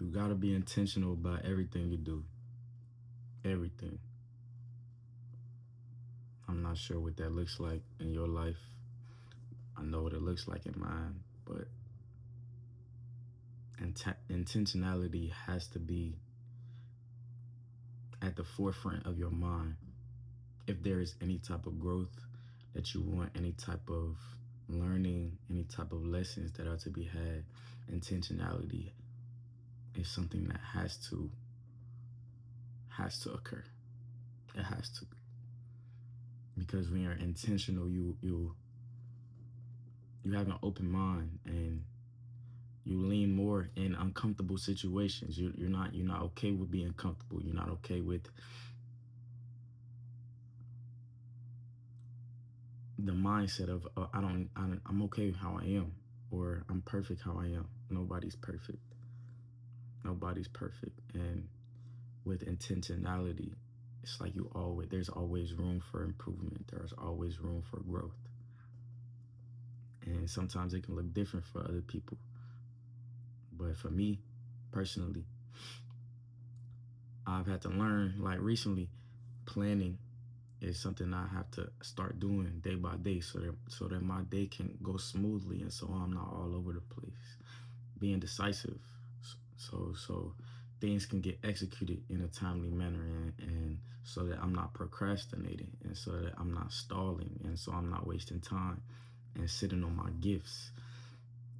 You gotta be intentional about everything you do. Everything. I'm not sure what that looks like in your life. I know what it looks like in mine, but intentionality has to be at the forefront of your mind. If there is any type of growth that you want, any type of learning, any type of lessons that are to be had, intentionality is something that has to occur. It has to, because when you're intentional, you have an open mind, and you lean more in uncomfortable situations. You're not okay with being comfortable. You're not okay with the mindset of I'm okay how I am, or I'm perfect how I am. Nobody's perfect. Nobody's perfect. And with intentionality, it's like there's always room for improvement. There's always room for growth. And sometimes it can look different for other people. But for me personally, I've had to learn, like recently, planning is something I have to start doing day by day, so that my day can go smoothly, and so I'm not all over the place. Being decisive, so things can get executed in a timely manner, and so that I'm not procrastinating, and so that I'm not stalling, and so I'm not wasting time and sitting on my gifts.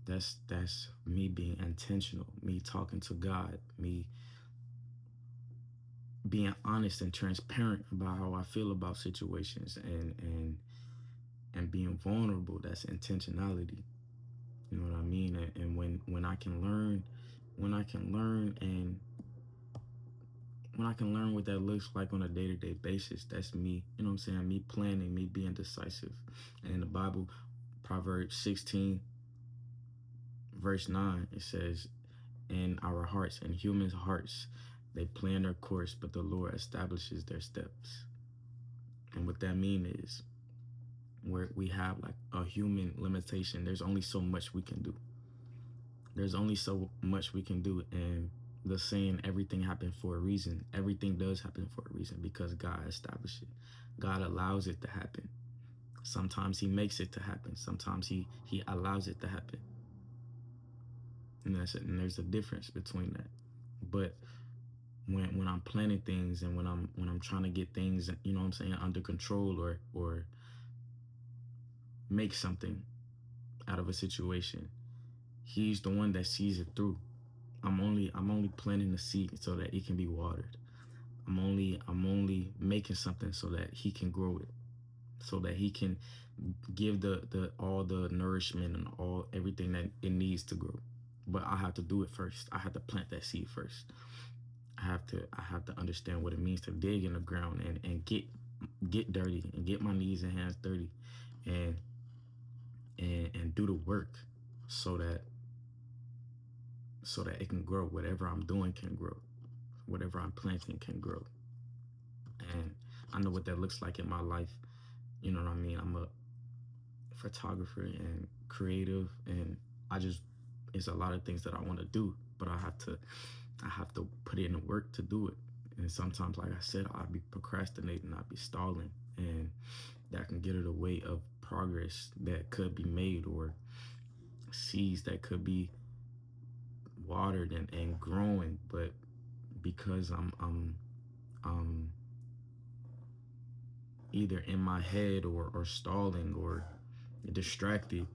That's me being intentional, me talking to God, me being honest and transparent about how I feel about situations, and being vulnerable. That's intentionality. You know what I mean? And when I can learn, when I can learn and when I can learn what that looks like on a day-to-day basis, that's me. You know what I'm saying? Me planning, me being decisive. And in the Bible, Proverbs 16 verse 9, it says, in our hearts, in humans' hearts, they plan their course, but the Lord establishes their steps. And what that mean is, where we have like a human limitation, there's only so much we can do. There's only so much we can do. And the saying, everything happened for a reason. Everything does happen for a reason, because God established it. God allows it to happen. Sometimes he makes it to happen. Sometimes he allows it to happen. And that's it. And there's a difference between that. But when I'm planning things, and when I'm trying to get things, you know what I'm saying, under control, or make something out of a situation, he's the one that sees it through. I'm only planting the seed so that it can be watered. I'm only making something so that he can grow it, so that he can give the all the nourishment and all everything that it needs to grow. But I have to do it first. I have to plant that seed first. I have to understand what it means to dig in the ground, and get dirty, and get my knees and hands dirty, and and do the work, so that it can grow. Whatever I'm doing can grow. Whatever I'm planting can grow. And I know what that looks like in my life. You know what I mean? I'm a photographer and creative, and I just it's a lot of things that I want to do, but I have to put in the work to do it. And sometimes, like I said, I'll be procrastinating, I'll be stalling, and that can get in the way of progress that could be made, or seeds that could be watered and growing. But because I'm either in my head, or stalling, or distracted,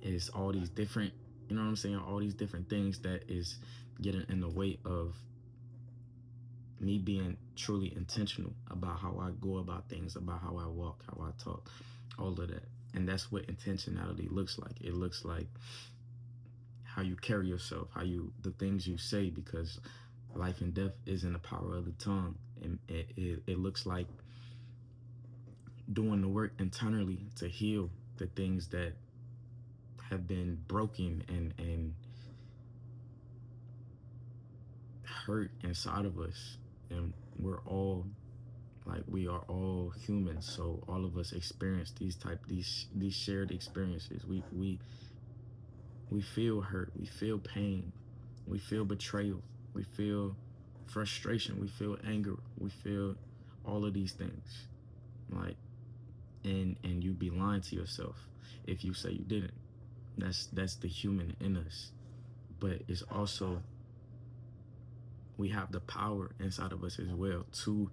is all these different, you know what I'm saying, all these different things that is getting in the way of me being truly intentional about how I go about things, about how I walk, how I talk, all of that. And that's what intentionality looks like. It looks like how you carry yourself, the things you say, because life and death is in the power of the tongue. And it looks like doing the work internally to heal the things that have been broken and hurt inside of us. And we are all humans, so all of us experience these shared experiences. We feel hurt, we feel pain, We feel betrayal. We feel frustration. We feel anger. We feel all of these things. Like, and you be lying to yourself if you say you didn't. That's the human in us. But it's also, we have the power inside of us as well to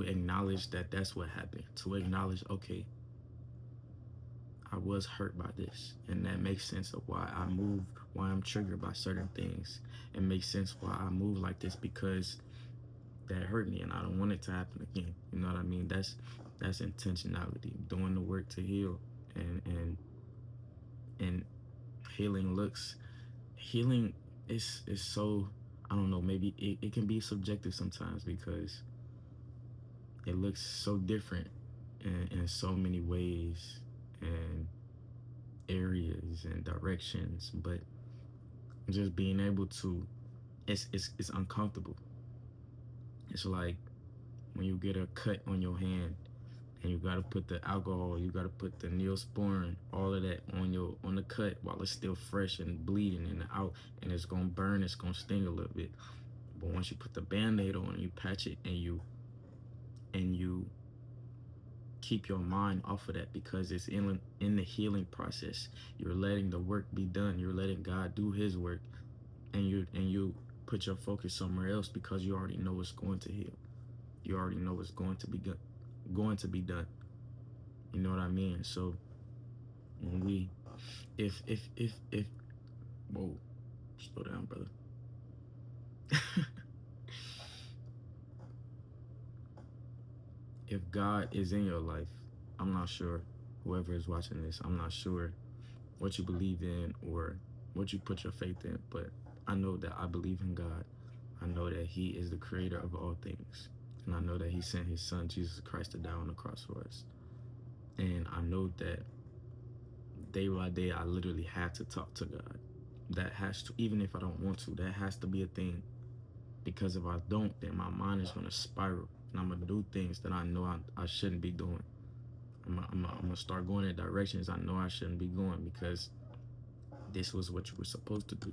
acknowledge that that's what happened. To acknowledge, okay, I was hurt by this, and that makes sense of why I move, why I'm triggered by certain things. It makes sense why I move like this, because that hurt me and I don't want it to happen again. You know what I mean? That's intentionality, doing the work to heal. And healing is so, I don't know, maybe it can be subjective sometimes, because it looks so different in so many ways and areas and directions. But just being able to, it's uncomfortable. It's like when you get a cut on your hand and you gotta put the alcohol, you gotta put the Neosporin, all of that on the cut while it's still fresh and bleeding and out, and it's gonna burn, it's gonna sting a little bit. But once you put the band-aid on, you patch it, and you keep your mind off of that, because it's in the healing process. You're letting the work be done. You're letting God do his work, and you put your focus somewhere else, because you already know it's going to heal. You already know it's going to be done. You know what I mean? So when we, if whoa, slow down, brother. If God is in your life, I'm not sure, whoever is watching this, I'm not sure what you believe in or what you put your faith in, but I know that I believe in God. I know that he is the creator of all things. And I know that he sent his son, Jesus Christ, to die on the cross for us. And I know that day by day, I literally have to talk to God. That has to, even if I don't want to, that has to be a thing. Because if I don't, then my mind is going to spiral. And I'm going to do things that I know I shouldn't be doing. I'm going to start going in directions I know I shouldn't be going, because this was what you were supposed to do.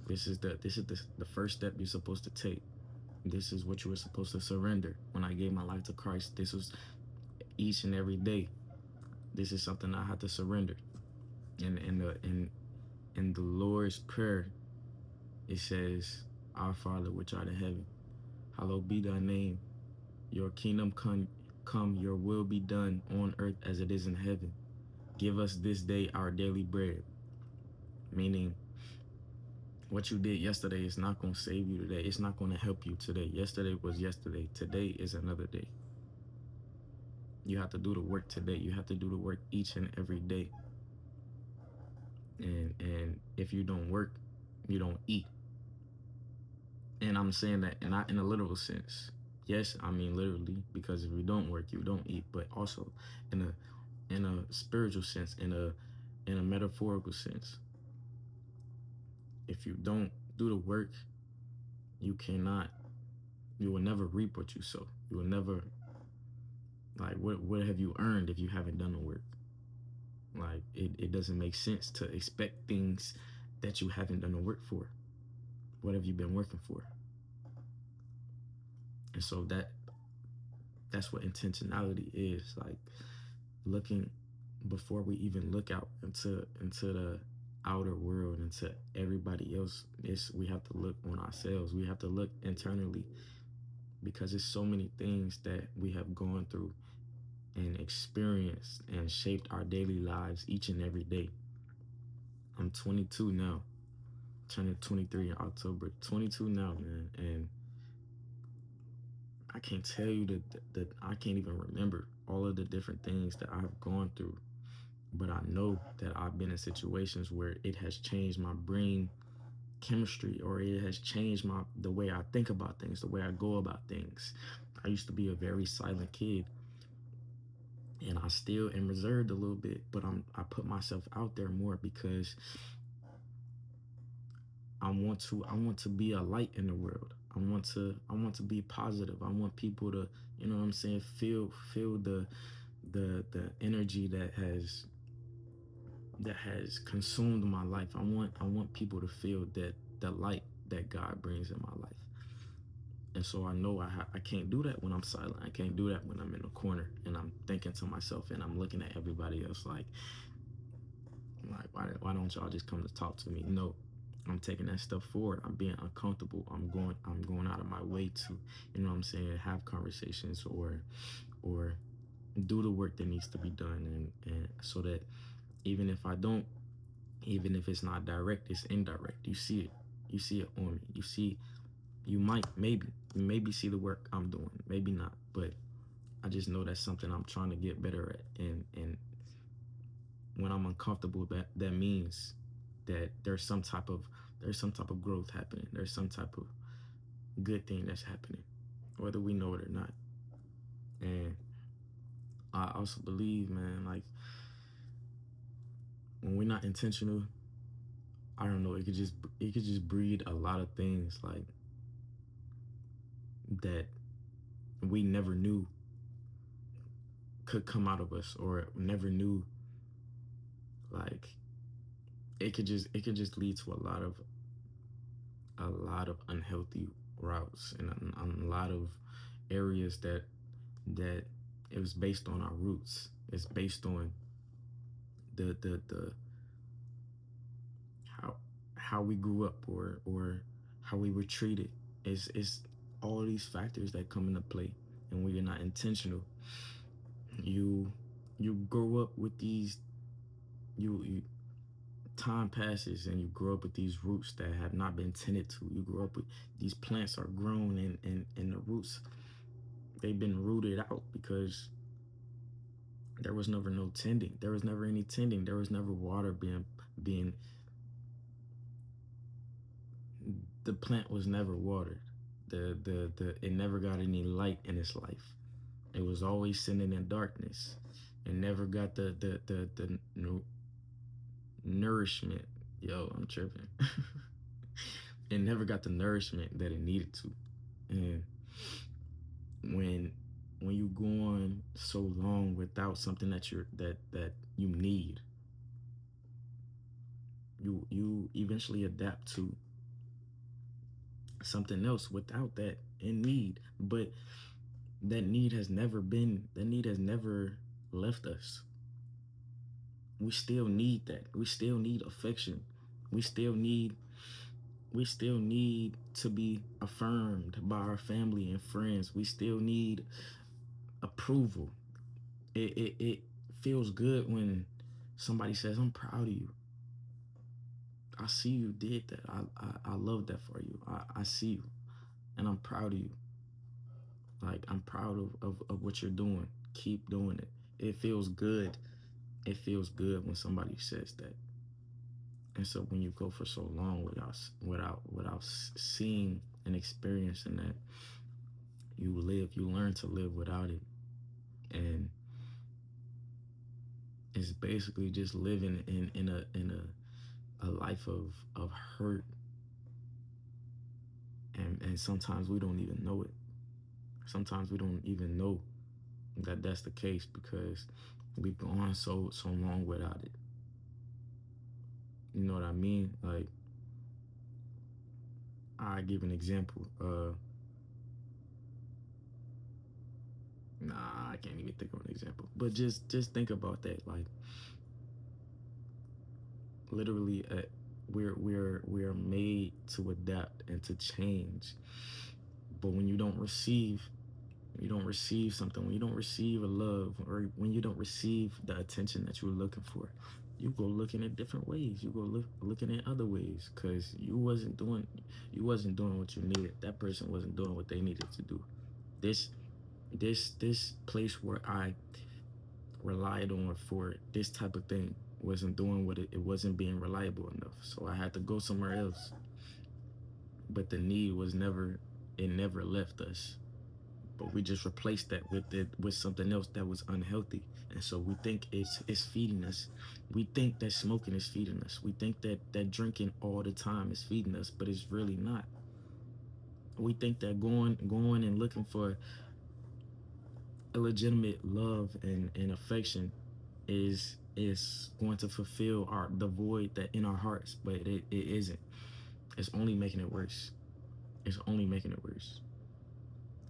This is the first step you're supposed to take. This is what you were supposed to surrender. When I gave my life to Christ, this was each and every day. This is something I had to surrender. And in the Lord's Prayer, it says, "Our Father which art in heaven, hallowed be thy name. Your kingdom come, your will be done on earth as it is in heaven. Give us this day our daily bread." Meaning, what you did yesterday is not going to save you today. It's not going to help you today. Yesterday was yesterday. Today is another day. You have to do the work today. You have to do the work each and every day. And if you don't work, you don't eat. And I'm saying that not in a literal sense. Yes, I mean literally, because if you don't work, you don't eat. But also in a spiritual sense, in a metaphorical sense. If you don't do the work, you will never reap what you sow. You will never, like, what have you earned if you haven't done the work? Like, it doesn't make sense to expect things that you haven't done the work for. What have you been working for? And so that's what intentionality is. Like, looking before we even look out into the outer world, into everybody else. We have to look on ourselves. We have to look internally, because there's so many things that we have gone through and experienced and shaped our daily lives each and every day. I'm 22 now, turning 23 in October. 22 now, man, and I can't tell you that I can't even remember all of the different things that I've gone through. But I know that I've been in situations where it has changed my brain chemistry, or it has changed the way I think about things, the way I go about things. I used to be a very silent kid, and I still am reserved a little bit, but I put myself out there more, because I want to be a light in the world. I want to be positive. I want people to, you know what I'm saying, feel the energy that has consumed my life. I want people to feel that the light that God brings in my life. And so I know I can't do that when I'm silent. I can't do that when I'm in a corner and I'm thinking to myself and I'm looking at everybody else like why don't y'all just come to talk to me? No, I'm taking that step forward. I'm being uncomfortable. I'm going out of my way to, you know what I'm saying, have conversations or do the work that needs to be done, and so that even if I don't, even if it's not direct, it's indirect. You see it. You see it on me. You might maybe see the work I'm doing, maybe not, but I just know that's something I'm trying to get better at. And when I'm uncomfortable, that means that there's some type of growth happening. There's some type of good thing that's happening, whether we know it or not. And I also believe, man, like when we're not intentional, I don't know, it could just breed a lot of things like that we never knew could come out of us, or never knew, like it could just lead to a lot of unhealthy routes, and a lot of areas that it was based on our roots. It's based on the how how we grew up, or how we were treated. It's all these factors that come into play, and when you're not intentional, you you grow up with these you time passes and you grow up with these roots that have not been tended to. You grow up with these plants are grown, and the roots, they've been rooted out because there was never no tending. There was never any tending. There was never water being the plant was never watered. The it never got any light in its life. It was always sitting in darkness. It never got the nourishment. Yo, I'm tripping. It never got the nourishment that it needed to. And when when you go on so long without something that you need, you eventually adapt to something else without that in need. But that need has never left us. We still need that. We still need affection. We still need we still need to be affirmed by our family and friends. We still need approval. It feels good when somebody says, I'm proud of you. I see you did that. I love that for you. I see you, and I'm proud of you. Like, I'm proud of what you're doing. Keep doing it. It feels good. It feels good when somebody says that. And so when you go for so long without seeing and experiencing that, you learn to live without it. And it's basically just living in a life of hurt, and sometimes we don't even know it. Sometimes we don't even know that that's the case because we've gone so long without it. You know what I mean? Like, I give an example. Nah, I can't even think of an example. But just think about that. Like, literally, we're made to adapt and to change. But when you don't receive something, when you don't receive a love, or when you don't receive the attention that you were looking for, you go looking at different ways. You go looking at other ways because you wasn't doing what you needed. That person wasn't doing what they needed to do. This this place where I relied on for this type of thing wasn't doing what it wasn't being reliable enough. So I had to go somewhere else. But the need was never it never left us. But we just replaced that with something else that was unhealthy. And so we think it's feeding us. We think that smoking is feeding us. We think that drinking all the time is feeding us, but it's really not. We think that going and looking for illegitimate love and affection is is going to fulfill the void that in our hearts, but it isn't. It's only making it worse. It's only making it worse.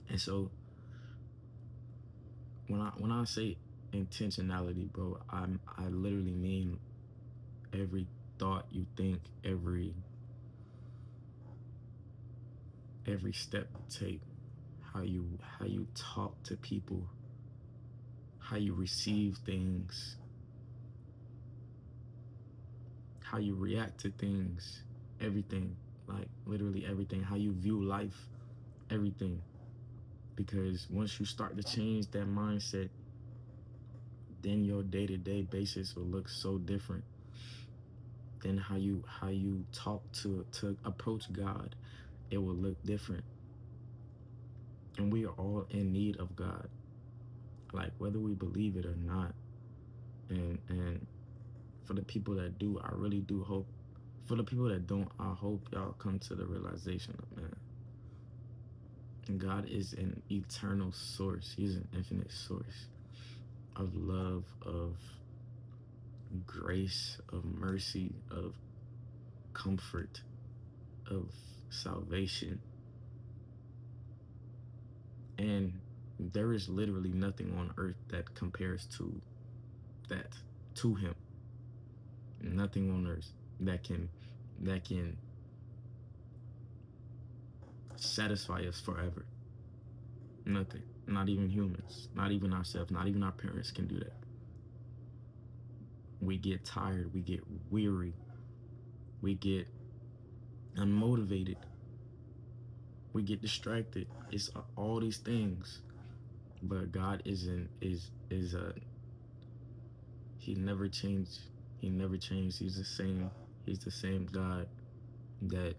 And so when I say intentionality, bro, I literally mean every thought you think, every step you take, how you talk to people, how you receive things, how you react to things, everything, like literally everything, how you view life, everything. Because once you start to change that mindset, then your day-to-day basis will look so different than how you talk to approach God. It will look different. And we are all in need of God, like whether we believe it or not. And for the people that do, I really do hope. For the people that don't, I hope y'all come to the realization of, man, God is an eternal source. He's an infinite source of love, of grace, of mercy, of comfort, of salvation. And there is literally nothing on earth that compares to that, to him. Nothing on earth that can satisfy us forever. Nothing. Not even humans, not even ourselves, not even our parents can do that. We get tired, we get weary, we get unmotivated, we get distracted. It's all these things. But God isn't is he never changed. He never changed. He's the same. He's the same God that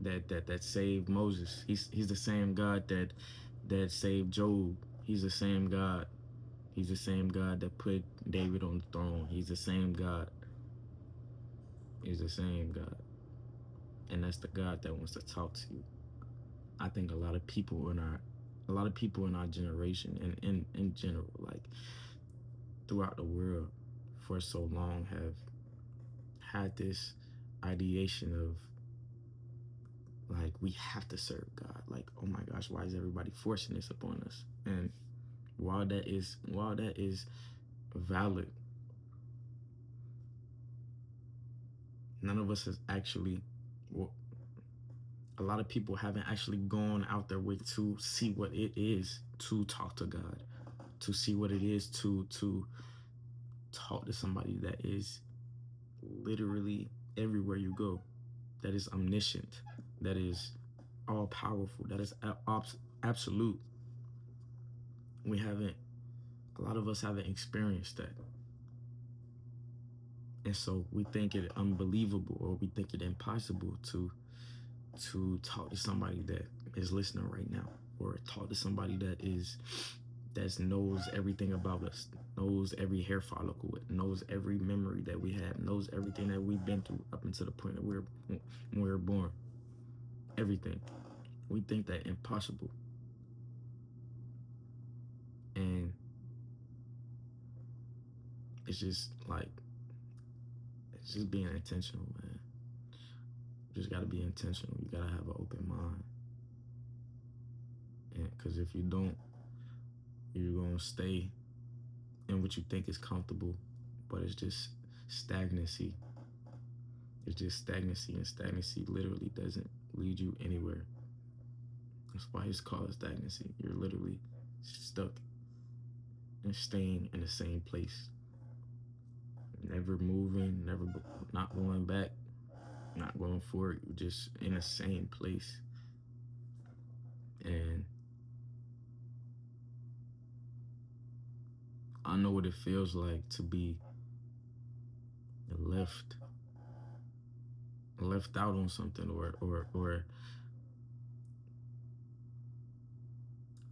that saved Moses. He's the same God that saved Job. He's the same God. He's the same God that put David on the throne. He's the same God. He's the same God. And that's the God that wants to talk to you. I think a lot of people in our generation and in general, like throughout the world for so long, have had this ideation of like we have to serve God. Like, oh my gosh, why is everybody forcing this upon us? And while that is valid, none of us has actually, well, a lot of people haven't actually gone out their way to see what it is to talk to God, to see what it is to talk to somebody that is literally everywhere you go, that is omniscient, that is all powerful, that is absolute. We haven't, a lot of us haven't experienced that. And so we think it unbelievable, or we think it impossible to talk to somebody that is listening right now, or talk to somebody that knows everything about us, knows every hair follicle, knows every memory that we have, knows everything that we've been through up until the point that when we were born. Everything. We think that impossible. And it's just like, it's just being intentional, man. You just gotta be intentional. You gotta have an open mind. And because if you don't, you're gonna stay in what you think is comfortable, but it's just stagnancy. It's just stagnancy, and stagnancy literally doesn't lead you anywhere. That's why it's called stagnancy. You're literally stuck and staying in the same place, never moving, not going back, not going forward. You're just in the same place. And I know what it feels like to be left out on something, or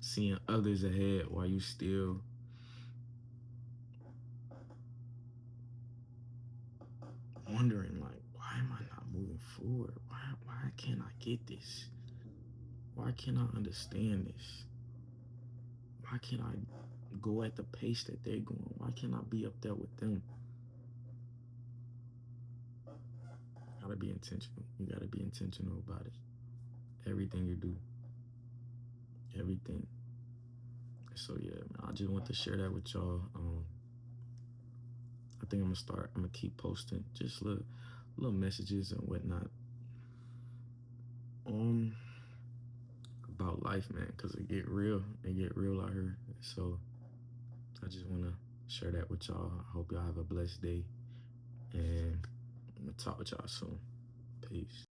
seeing others ahead while you still wondering, like, why am I not moving forward? Why can't I get this? Why can't I understand this? Why can't I go at the pace that they're going? Why can't I be up there with them? Gotta be intentional. You gotta be intentional about it. Everything you do, everything. So yeah, man, I just want to share that with y'all. I think I'm gonna keep posting just little messages and whatnot. Um, about life, man, because it get real out here. So I just wanna share that with y'all. I hope y'all have a blessed day, and I'm gonna talk with y'all soon. Peace.